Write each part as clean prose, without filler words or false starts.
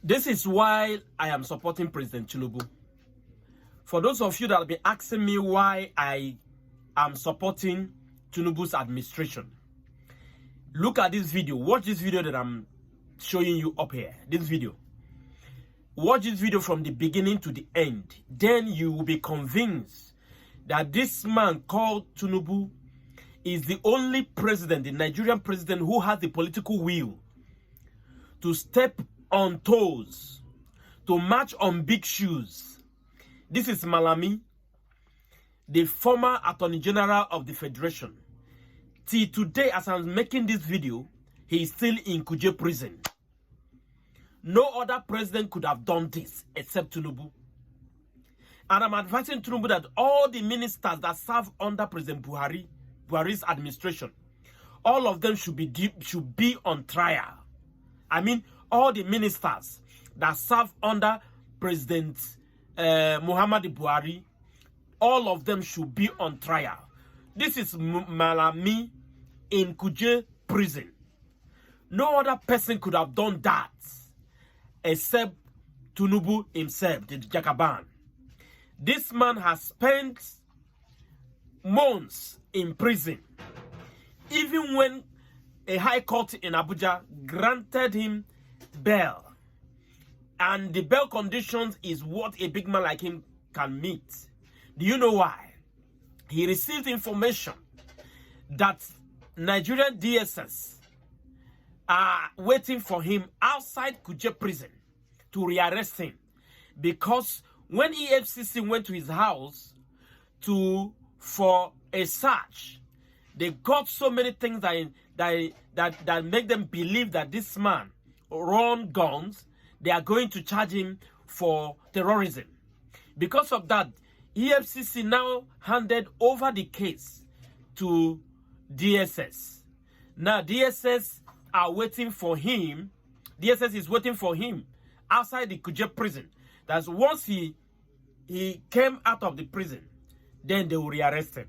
This is why I am supporting President Tinubu. For those of you that have been asking me why I am supporting Tinubu's administration, look at this video. Watch this video that I'm showing you up here. This video. Watch this video from the beginning to the end. Then you will be convinced that this man called Tinubu is the only president, the Nigerian president, who has the political will to step on toes, to march on big shoes. This is Malami, the former Attorney General of the Federation. Till today, as I'm making this video, he is still in Kuje prison. No other president could have done this except Tinubu. And I'm advising Tinubu that all the ministers that serve under President Buhari's administration, all of them should be on trial. I mean, all the ministers that serve under President Muhammadu Buhari, all of them should be on trial. This is Malami in Kuje prison. No other person could have done that except Tinubu himself, the Jagaban. This man has spent months in prison. Even when a high court in Abuja granted him bail, and the bail conditions is what a big man like him can meet. Do you know why? He received information that Nigerian DSS are waiting for him outside Kuje prison to rearrest him, because when EFCC went to his house for a search, they got so many things that make them believe that this man run guns. They are going to charge him for terrorism. Because of that, EFCC now handed over the case to DSS. Now DSS are waiting for him. DSS is waiting for him outside the Kuje prison. That's once he came out of the prison, then they will rearrest him.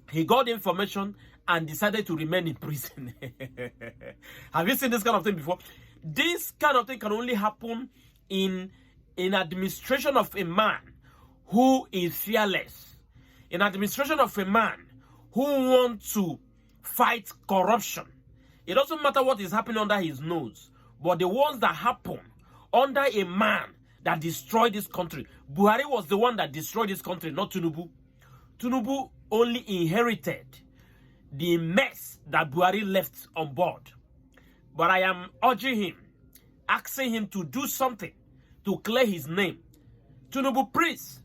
He got information and decided to remain in prison. Have you seen this kind of thing before? This kind of thing can only happen in administration of a man who is fearless. In administration of a man who wants to fight corruption. It doesn't matter what is happening under his nose, but the ones that happen under a man that destroyed this country. Buhari was the one that destroyed this country, not Tinubu. Tinubu only inherited the mess that Buhari left on board. But I am urging him, asking him to do something to clear his name. Tinubu, please,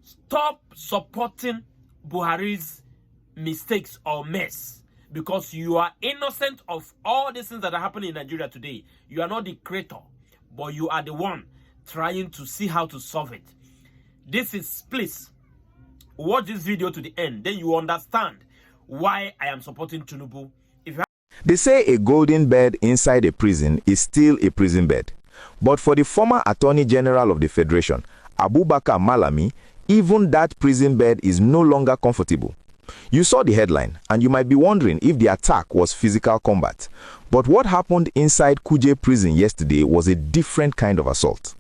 stop supporting Buhari's mistakes or mess, because you are innocent of all these things that are happening in Nigeria today. You are not the creator, but you are the one trying to see how to solve it. This is, please, watch this video to the end. Then you understand why I am supporting Tinubu. They say a golden bed inside a prison is still a prison bed. But for the former Attorney General of the Federation, Abubakar Malami, even that prison bed is no longer comfortable. You saw the headline, and you might be wondering if the attack was physical combat. But what happened inside Kuje prison yesterday was a different kind of assault.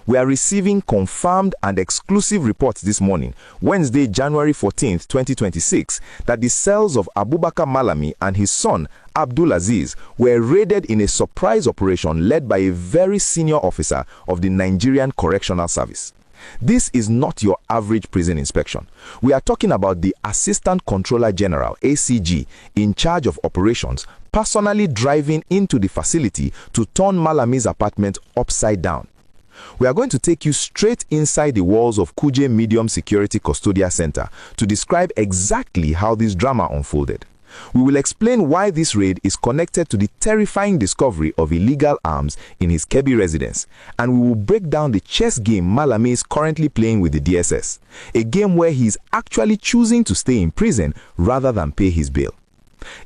We are receiving confirmed and exclusive reports this morning, Wednesday, January 14th, 2026, that the cells of Abubakar Malami and his son, Abdul Aziz, were raided in a surprise operation led by a very senior officer of the Nigerian Correctional Service. This is not your average prison inspection. We are talking about the Assistant Controller General, ACG, in charge of operations, personally driving into the facility to turn Malami's apartment upside down. We are going to take you straight inside the walls of Kuje Medium Security Custodial Center to describe exactly how this drama unfolded. We will explain why this raid is connected to the terrifying discovery of illegal arms in his Kebbi residence, and we will break down the chess game Malami is currently playing with the DSS, a game where he is actually choosing to stay in prison rather than pay his bail.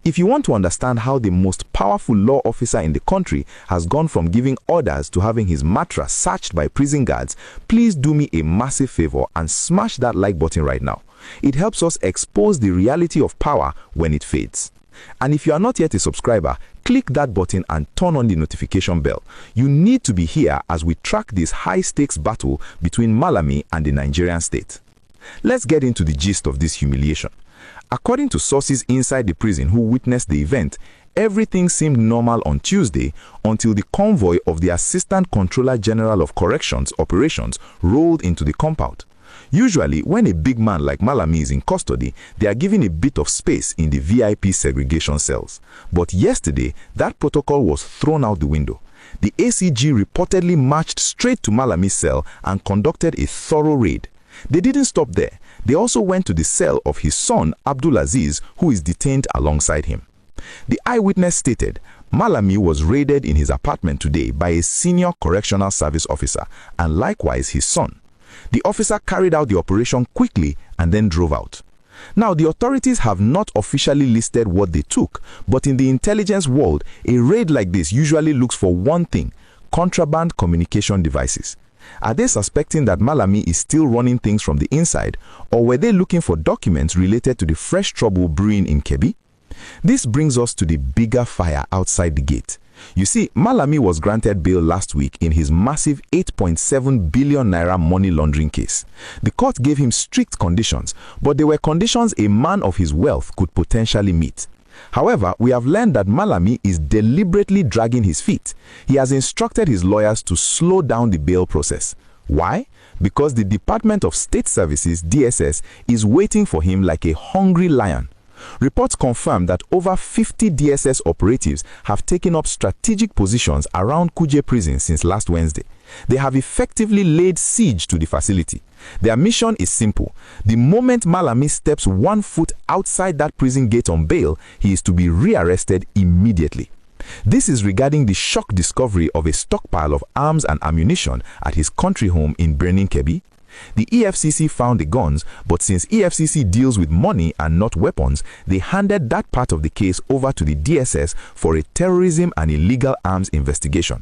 If you want to understand how the most powerful law officer in the country has gone from giving orders to having his mattress searched by prison guards, please do me a massive favor and smash that like button right now. It helps us expose the reality of power when it fades. And if you are not yet a subscriber, click that button and turn on the notification bell. You need to be here as we track this high-stakes battle between Malami and the Nigerian state. Let's get into the gist of this humiliation. According to sources inside the prison who witnessed the event, everything seemed normal on Tuesday until the convoy of the Assistant Controller General of Corrections Operations rolled into the compound. Usually, when a big man like Malami is in custody, they are given a bit of space in the VIP segregation cells. But yesterday, that protocol was thrown out the window. The ACG reportedly marched straight to Malami's cell and conducted a thorough raid. They didn't stop there. They also went to the cell of his son, Abdulaziz, who is detained alongside him. The eyewitness stated, Malami was raided in his apartment today by a senior correctional service officer and likewise his son. The officer carried out the operation quickly and then drove out. Now, the authorities have not officially listed what they took, but in the intelligence world, a raid like this usually looks for one thing: contraband communication devices. Are they suspecting that Malami is still running things from the inside, or were they looking for documents related to the fresh trouble brewing in Kebbi? This brings us to the bigger fire outside the gate. You see, Malami was granted bail last week in his massive 8.7 billion naira money laundering case. The court gave him strict conditions, but they were conditions a man of his wealth could potentially meet. However, we have learned that Malami is deliberately dragging his feet. He has instructed his lawyers to slow down the bail process. Why? Because the Department of State Services, DSS, is waiting for him like a hungry lion. Reports confirm that over 50 DSS operatives have taken up strategic positions around Kuje prison since last Wednesday. They have effectively laid siege to the facility. Their mission is simple. The moment Malami steps 1 foot outside that prison gate on bail, he is to be rearrested immediately. This is regarding the shock discovery of a stockpile of arms and ammunition at his country home in Birnin Kebbi. The EFCC found the guns, but since EFCC deals with money and not weapons, they handed that part of the case over to the DSS for a terrorism and illegal arms investigation.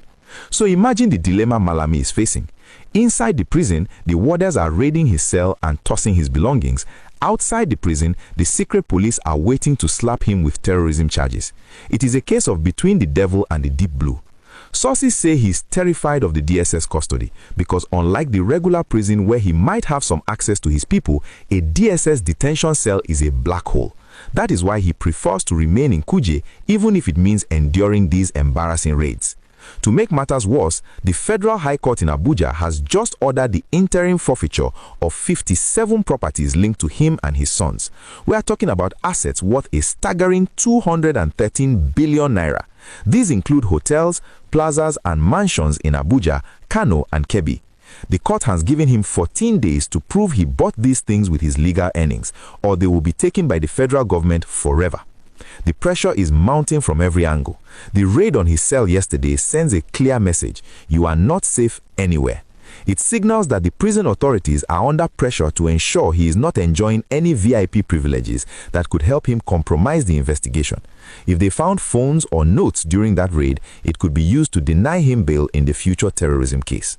So imagine the dilemma Malami is facing. Inside the prison, the warders are raiding his cell and tossing his belongings. Outside the prison, the secret police are waiting to slap him with terrorism charges. It is a case of between the devil and the deep blue. Sources say he's terrified of the DSS custody because unlike the regular prison where he might have some access to his people, a DSS detention cell is a black hole. That is why he prefers to remain in Kuje even if it means enduring these embarrassing raids. To make matters worse, the Federal High Court in Abuja has just ordered the interim forfeiture of 57 properties linked to him and his sons. We are talking about assets worth a staggering 213 billion naira. These include hotels, plazas and mansions in Abuja, Kano and Kebbi. The court has given him 14 days to prove he bought these things with his legal earnings, or they will be taken by the federal government forever. The pressure is mounting from every angle. The raid on his cell yesterday sends a clear message: you are not safe anywhere. It signals that the prison authorities are under pressure to ensure he is not enjoying any VIP privileges that could help him compromise the investigation. If they found phones or notes during that raid, it could be used to deny him bail in the future terrorism case.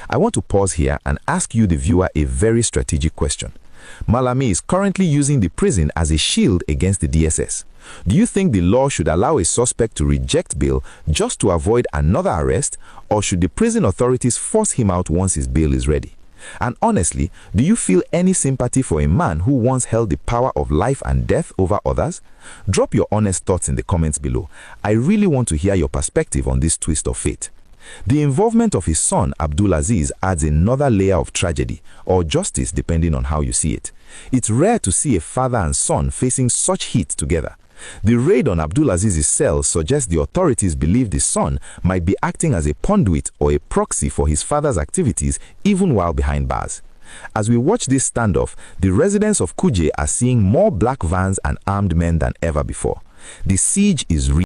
I want to pause here and ask you, the viewer, a very strategic question. Malami is currently using the prison as a shield against the DSS. Do you think the law should allow a suspect to reject bail just to avoid another arrest, or should the prison authorities force him out once his bail is ready? And honestly, do you feel any sympathy for a man who once held the power of life and death over others? Drop your honest thoughts in the comments below. I really want to hear your perspective on this twist of fate. The involvement of his son Abdulaziz adds another layer of tragedy, or justice depending on how you see it. It's rare to see a father and son facing such heat together. The raid on Abdulaziz's cell suggests the authorities believe the son might be acting as a conduit or a proxy for his father's activities even while behind bars. As we watch this standoff, the residents of Kuje are seeing more black vans and armed men than ever before. The siege is real.